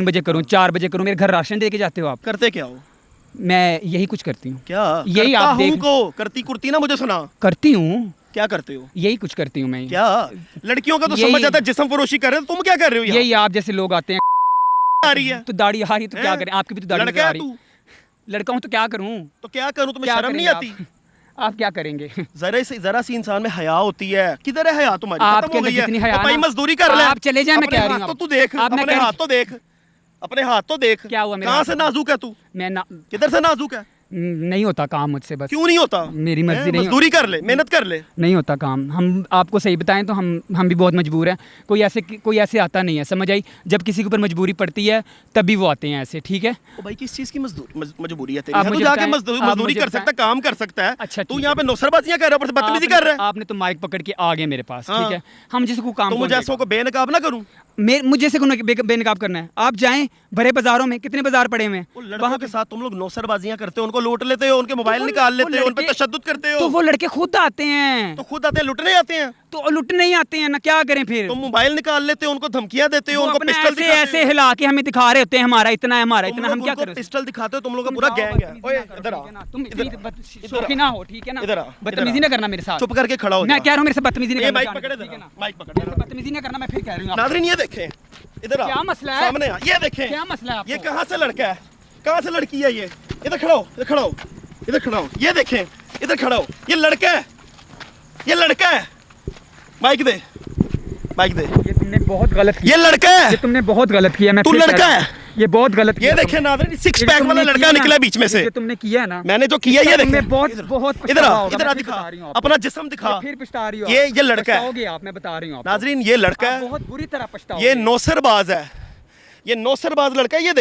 3 बजे करूँ 4 बजे करूँ, मेरे घर राशन दे के जाते हो आप। करते क्या हो? मैं यही कुछ करती हूँ। क्या यही करता आप हूँ देख को करती कुर्ती ना मुझे सुना। करती हूँ। क्या करते हो? यही कुछ करती हूँ मैं। क्या लड़कियों का तो यही- समझ आता है जिस्म फरोशी कर रहे हो, तुम क्या कर रहे हो? यही आप जैसे लोग आते हैं, आ रही है तो दाढ़ी आ रही तो क्या हैं? करें, आपकी भी तो दाढ़ी लड़का नजर आ है रही। तू, लड़का हूँ तो क्या करूँ, तो क्या करूं? तुम्हें क्या शर्म नहीं करेंगे आती? आप क्या करेंगे? जरा सी इंसान में हया होती है। किधर है हया तुम्हारी? आपके खत्म हो अंदर गई है। जितनी हया ओ भाई ना- मजदूरी कर ले। आप चले जाएं, मैं अपने कह रही हाथ हूँ तो आप। तू देख, आप मैं अपने कह- हाथ तो देख, अपने हाथ तो देख। क्या हुआ मेरे कहाँ हाथ से में? नाजुक है तू? मैं ना, किधर से नाजुक है? नहीं होता काम मुझसे, बस क्यों नहीं होता? मेरी मर्जी हैं? नहीं मजदूरी कर ले, मेहनत कर ले। नहीं होता काम। हम आपको सही बताएं तो हम भी बहुत मजबूर हैं। कोई ऐसे आता नहीं है, समझ आई? जब किसी के ऊपर मजबूरी पड़ती है तभी वो आते हैं ऐसे, ठीक है? ओ भाई किस चीज की मजबूरी है तेरी? आप है, तू मुझे जाके बताएं, मजदूरी आप मजदूरी मुझे कर सकता है, बताएं। काम कर सकता है। अच्छा, तू ठीक यहाँ है। पे नौसरबाजियां कर रहा है, ऊपर से बदतमीजी कर रहा है। आपने तो माइक पकड़ के आ गए मेरे पास, हाँ। ठीक है? हम जिसको काम तो मुझे ऐसों को बेनकाब ना करूं। मुझे से बेनकाब करना है। आप जाएं भरे बाजारों में, कितने बाजार पड़े हुए हैं वो लड़कों के साथ तुम लोग नौसरबाजियां करते हो, उनको लूट लेते हो, उनके मोबाइल निकाल लेते हो, उन पे तशद्दुद करते हो। तो वो लड़के खुद आते हैं, तो खुद आते हैं, लुटने आते हैं। तो लुटने नहीं आते हैं ना, क्या करें फिर? तुम मोबाइल निकाल लेते हो, उनको धमकियां देते हो, वो उनको अपने पिस्टल ऐसे ऐसे हिला के हमें दिखा रहे होते हैं, हमारा इतना है, हमारा इतना, हम क्या करें? पिस्टल दिखाते हो, तुम लोग का तुम पूरा जाओ, गैंग है। बदतमीजी ओए ना करो, इधर ठीक आ, है ना? तुम इधर इतनी आ, शौकीन ना हो, ठीक है ना? इधर आ, बदतमीजी इधर ना करना मेरे साथ। चुप करके खड़ा हो मैं जा। कह रहा हूँ मेरे से बदतमीजी नहीं ये करना, माइक जान पकड़े ठीक है जरा, ना? माइक पकड़ मेरे से बदतमीजी नहीं करना, मैं फिर कह रही हूँ आपको। नाज़रीन ये देखें, इधर आ, क्या मसला है? सामने आ, ये देखें, क्या मसला है आपको? ये कहाँ से लड़का है, कहाँ से लड़की है? ये इधर खड़ा हो, इधर खड़ा हो, इधर खड़ा हो, ये देखें, इधर खड़ा हो, ये लड़का है, ये लड़का है। माइक दे, माइक दे। ये तुमने बहुत गलत किया, ये लड़का है, ये तुमने बहुत गलत किया। मैं तू फिर कह लड़का रहा हूँ, है। ये बहुत गलत ये किया देखें तुमने। नाज़रीन, सिक्स ये पैक तुमने वाला किया लड़का ना, निकला बीच में से। ये तुमने किया ना, मैंने जो किया ये तुमने देखें, बहुत इधर पछतावा आ, होगा, इधर मैं आ, फिर दिखा बता रही हूँ आपको। अपना जिस्म दिखा। फिर पछता रही हो ये आप। लड़का है। पछताओगे आप, मैं बता रही हूँ आपको। नाज़रीन ये लड़का आप है, बहुत बुरी तरह पछताओगे। ये नौसरबाज है, ये नौसरबाज लड़का है। ये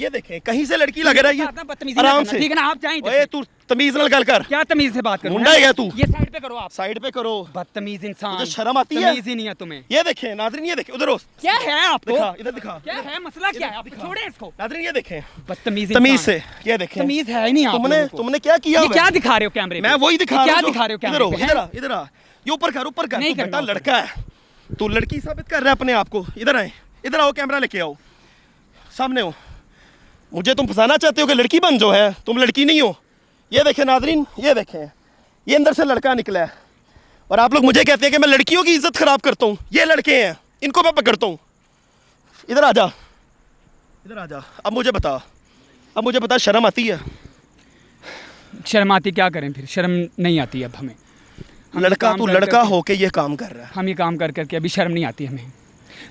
देखें कहीं से लड़की लग रहा है। ज्यादा ये बदतमीजी ना आराम करना, से, ठीक है ना? आप जाएं इधर ओए से। तू तमीज नाल गल कर, क्या तमीज से बात करूं? मुंडा है क्या तू? ये साइड पे करो आप। साइड पे करो। बदतमीज इंसान, तुझे शर्म आती है? तमीज ही नहीं है तुम्हें। ये देखें नाज़रीन, ये देखें, उधर हो, क्या है आपको? दिखा, इधर दिखा। क्या है मसला, क्या है? आप छोड़े इसको। नाज़रीन ये देखें, बदतमीज तमीज इंसान। से, ये देखें। तमीज है ही नहीं आप तुमने लोगों को। तुमने क्या किया ये हुआ क्या है? दिखा रहे हो कैमरे पे? मैं वही दिखा क्या रहा हूं दिखा रहे हो इधर कैमरे हो, पे? इधर आ, इधर आ, ये ऊपर कर, ऊपर कर। नहीं तू बेटा करना लड़का है, तू लड़की साबित कर रहा है अपने आप को। इधर आए, इधर आओ, कैमरा लेके आओ, सामने हो। मुझे तुम फंसाना चाहते हो कि लड़की बन जो है, तुम लड़की नहीं हो। ये देखें नाज़रीन, ये देखें, ये अंदर से लड़का निकला है और आप लोग मुझे कहते हैं कि मैं लड़कियों की इज्जत खराब करता हूँ। ये लड़के हैं, इनको मैं पकड़ता हूँ। इधर आ जा, इधर आ जा। अब मुझे बता, शर्म आती है? शर्म आती, क्या करें फिर? शर्म नहीं आती अब हमें। हम ये लड़का, काम तू कर लड़का करके- होके ये काम कर रहा है। हम ये काम कर करके अभी शर्म नहीं आती हमें।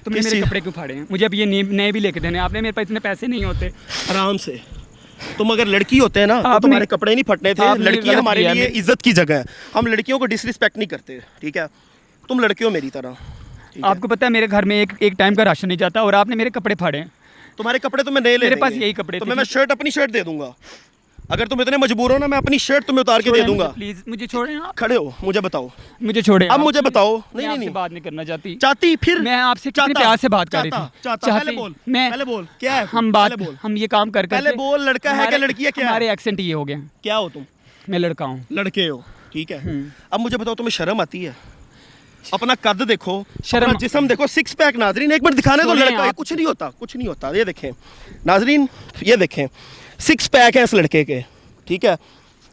तुमने किस मेरे चीज़- कपड़े क्यों फाड़े हैं? मुझे अब ये नए भी लेके देने, आपने मेरे पास इतने पैसे नहीं होते। आराम से, तुम अगर लड़की होते हैं ना तो आपने- तुम्हारे कपड़े नहीं फटने थे। आपने लड़कियां गलत हमारे किया लिए है। इज्जत की जगह है, हम लड़कियों को डिसरिस्पेक्ट नहीं करते, ठीक है? तुम लड़कियों मेरी तरह, ठीक है? आपको पता है मेरे घर में एक टाइम का राशन नहीं जाता और आपने मेरे कपड़े फाड़े हैं। तुम्हारे कपड़े तुम्हें नए ले मेरे पास देंगे। यही कपड़े तुम्हें थे। मैं शर्ट, अपनी शर्ट दे दूंगा। अगर तुम इतने मजबूर हो ना, मैं अपनी शर्ट तुम्हें उतार के दे दूंगा। प्लीज मुझे छोड़ें आप, खड़े हो, मुझे बताओ, मुझे छोड़ें अब आप। मुझे बताओ। मैं नहीं आपसे नहीं, बात नहीं करना चाहती। चाहती फिर मैं आपसे कितने चाहता, प्यार से बात कर रही चाहता, थी। चाहता, चाहती, पहले बोल, मैं पहले बोल, क्या है? हम बात, पहले बोल, हम ये काम कर पहले करके बोल, लड़का है कि लड़की है? क्या हमारे है? एक्सेंट ये हो गए। क्या हो तुम? मैं लड़का हूँ। लड़के हो, ठीक है? अब मुझे बताओ, तुम्हें शर्म आती है? अपना कद देखो, शर्म- अपना जिस्म देखो, सिक्स पैक। नाजरीन एक मिनट दिखाने दो, छोड़ें लड़का है, आप। कुछ नहीं होता, कुछ नहीं होता। ये देखें नाजरीन, ये देखें, सिक्स पैक है इस लड़के के, ठीक है?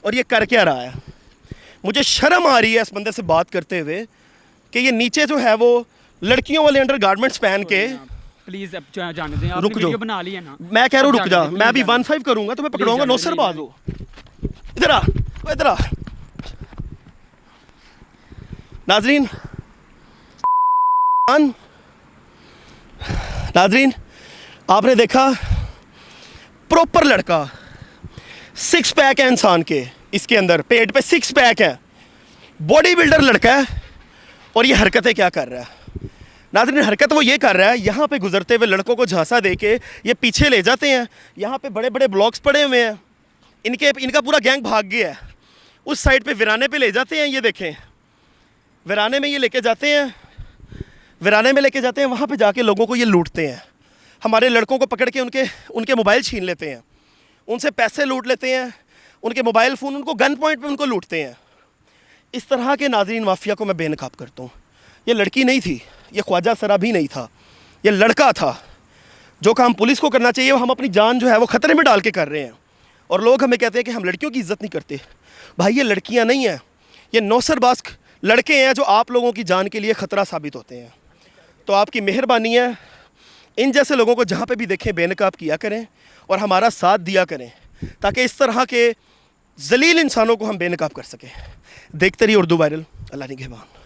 और ये कर क्या रहा है? मुझे शर्म आ रही है इस बंदे से बात करते हुए कि ये नीचे जो है वो लड़कियों वाले अंडर गारमेंट्स पहन के। प्लीज अब जाने दें, आपने रुक जाओ। वीडियो बना ली है ना। मैं कह रहा हूँ अब रुक जाने जा, दें, मैं अभी please जाने 1-5 करूंगा, तुम्हें पकड़ूंगा। जाने नौसर दें, बाज हो, इधर आ, ओ इधर आ। नाजरीन, नाजरीन आपने देखा, प्रॉपर लड़का, सिक्स पैक है इंसान के, इसके अंदर पेट पे सिक्स पैक है, बॉडी बिल्डर लड़का है। और ये हरकतें क्या कर रहा है? नाज़रीन हरकत वो ये कर रहा है, यहाँ पे गुजरते हुए लड़कों को झांसा दे के ये पीछे ले जाते हैं। यहाँ पे बड़े बड़े ब्लॉक्स पड़े हुए हैं, इनका पूरा गैंग भाग गया है। उस साइड पे वीराने पे ले जाते हैं, ये देखें वीराने में ये लेके जाते हैं, वीराने में लेके जाते हैं, वहाँ पे जाके लोगों को ये लूटते हैं। हमारे लड़कों को पकड़ के उनके मोबाइल छीन लेते हैं, उनसे पैसे लूट लेते हैं, उनके मोबाइल फ़ोन, उनको गन पॉइंट पे उनको लूटते हैं। इस तरह के नाज़रीन माफिया को मैं बेनकाब करता हूँ। ये लड़की नहीं थी, ये ख्वाजा सरा भी नहीं था, ये लड़का था। जो काम पुलिस को करना चाहिए वो हम अपनी जान जो है वो ख़तरे में डाल के कर रहे हैं। और लोग हमें कहते हैं कि हम लड़कियों की इज्जत नहीं करते। भाई ये लड़कियाँ नहीं हैं, ये नौसरबाज लड़के हैं जो आप लोगों की जान के लिए ख़तरा साबित होते हैं। तो आपकी मेहरबानी है, इन जैसे लोगों को जहाँ पे भी देखें बेनकाब किया करें और हमारा साथ दिया करें, ताकि इस तरह के जलील इंसानों को हम बेनकाब कर सकें। देखते रहिए उर्दू वायरल। अल्लाह निगहबान।